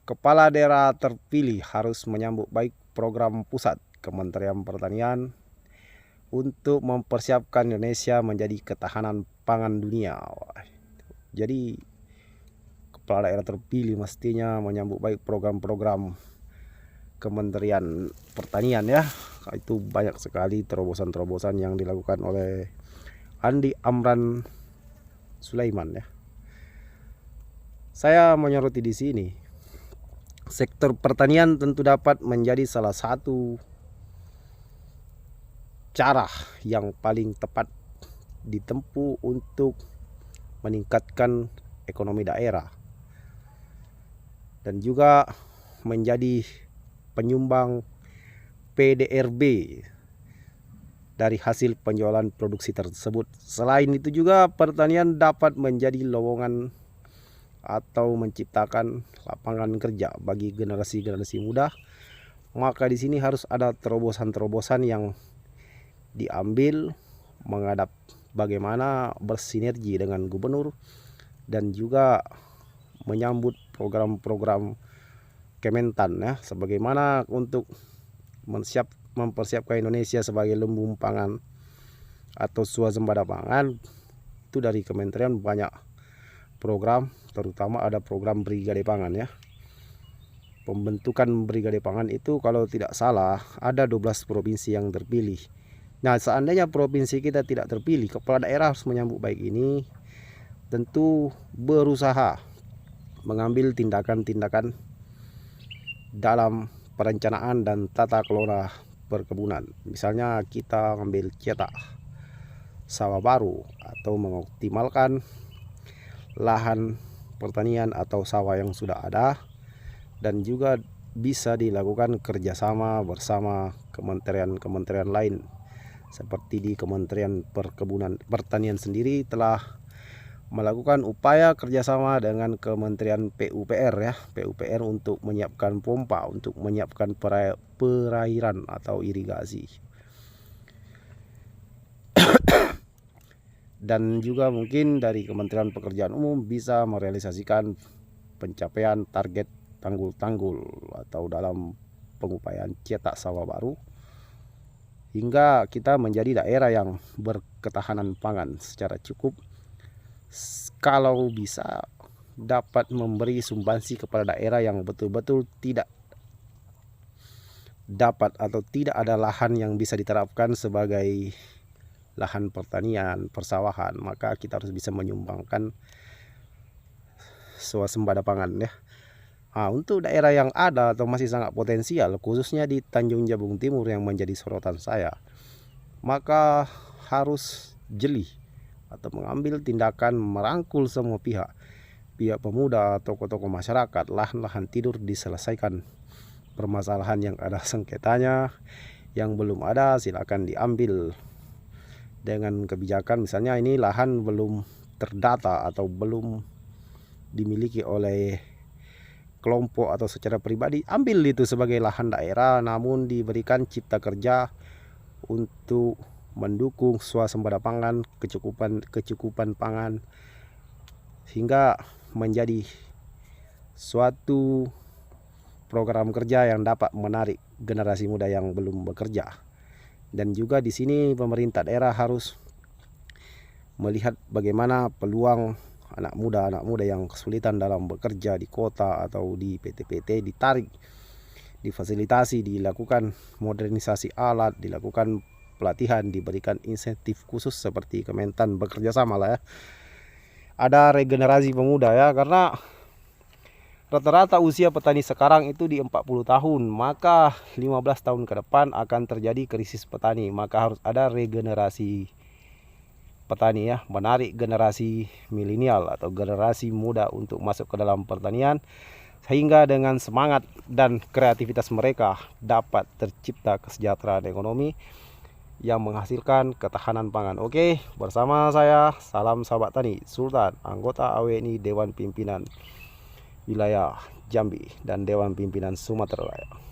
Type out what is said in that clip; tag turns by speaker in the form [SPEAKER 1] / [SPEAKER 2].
[SPEAKER 1] Kepala daerah terpilih harus menyambut baik program pusat Kementerian Pertanian untuk mempersiapkan Indonesia menjadi ketahanan pangan dunia. Jadi kepala daerah terpilih mestinya menyambut baik program-program Kementerian Pertanian ya. Itu banyak sekali terobosan-terobosan yang dilakukan oleh Andi Amran Sulaiman ya. Saya menyoroti di sini, sektor pertanian tentu dapat menjadi salah satu cara yang paling tepat ditempuh untuk meningkatkan ekonomi daerah dan juga menjadi penyumbang PDRB dari hasil penjualan produksi tersebut. Selain itu juga pertanian dapat menjadi lowongan atau menciptakan lapangan kerja bagi generasi-generasi muda. Maka di sini harus ada terobosan-terobosan yang diambil menghadap bagaimana bersinergi dengan gubernur dan juga menyambut program-program Kementan ya, sebagaimana untuk mempersiapkan Indonesia sebagai lumbung pangan atau swasembada pangan. Itu dari kementerian banyak program, terutama ada program Brigade Pangan ya. Pembentukan Brigade Pangan itu kalau tidak salah ada 12 provinsi yang terpilih. Nah, seandainya provinsi kita tidak terpilih, kepala daerah harus menyambut baik ini, tentu berusaha mengambil tindakan-tindakan dalam perencanaan dan tata kelola perkebunan. Misalnya kita ambil cetak sawah baru atau mengoptimalkan lahan pertanian atau sawah yang sudah ada, dan juga bisa dilakukan kerjasama bersama kementerian-kementerian lain. Seperti di Kementerian Pertanian sendiri telah melakukan upaya kerjasama dengan Kementerian PUPR ya, PUPR untuk menyiapkan pompa, untuk menyiapkan perairan atau irigasi. Dan juga mungkin dari Kementerian Pekerjaan Umum bisa merealisasikan pencapaian target tanggul-tanggul atau dalam pengupayaan cetak sawah baru, hingga kita menjadi daerah yang berketahanan pangan secara cukup. Kalau bisa dapat memberi sumbangsi kepada daerah yang betul-betul tidak dapat atau tidak ada lahan yang bisa diterapkan sebagai lahan pertanian, persawahan, maka kita harus bisa menyumbangkan swasembada pangan ya. Nah, untuk daerah yang ada atau masih sangat potensial, khususnya di Tanjung Jabung Timur yang menjadi sorotan saya, maka harus jeli atau mengambil tindakan merangkul semua pihak pemuda, tokoh-tokoh masyarakat, lahan-lahan tidur diselesaikan, permasalahan yang ada sengketanya, yang belum ada silakan diambil dengan kebijakan. Misalnya ini lahan belum terdata atau belum dimiliki oleh kelompok atau secara pribadi, ambil itu sebagai lahan daerah, namun diberikan cipta kerja untuk mendukung swasembada pangan, kecukupan pangan, hingga menjadi suatu program kerja yang dapat menarik generasi muda yang belum bekerja. Dan juga di sini pemerintah daerah harus melihat bagaimana peluang anak muda yang kesulitan dalam bekerja di kota atau di PT-PT ditarik, difasilitasi, dilakukan modernisasi alat, dilakukan pelatihan, diberikan insentif khusus seperti Kementan bekerja sama lah ya. Ada regenerasi pemuda ya, karena rata-rata usia petani sekarang itu di 40 tahun, maka 15 tahun ke depan akan terjadi krisis petani. Maka harus ada regenerasi petani ya, menarik generasi milenial atau generasi muda untuk masuk ke dalam pertanian, sehingga dengan semangat dan kreativitas mereka dapat tercipta kesejahteraan ekonomi yang menghasilkan ketahanan pangan. Oke, bersama saya Salam Sahabat Tani Sultan, anggota AWNI Dewan Pimpinan Wilayah Jambi dan Dewan Pimpinan Sumatera Raya.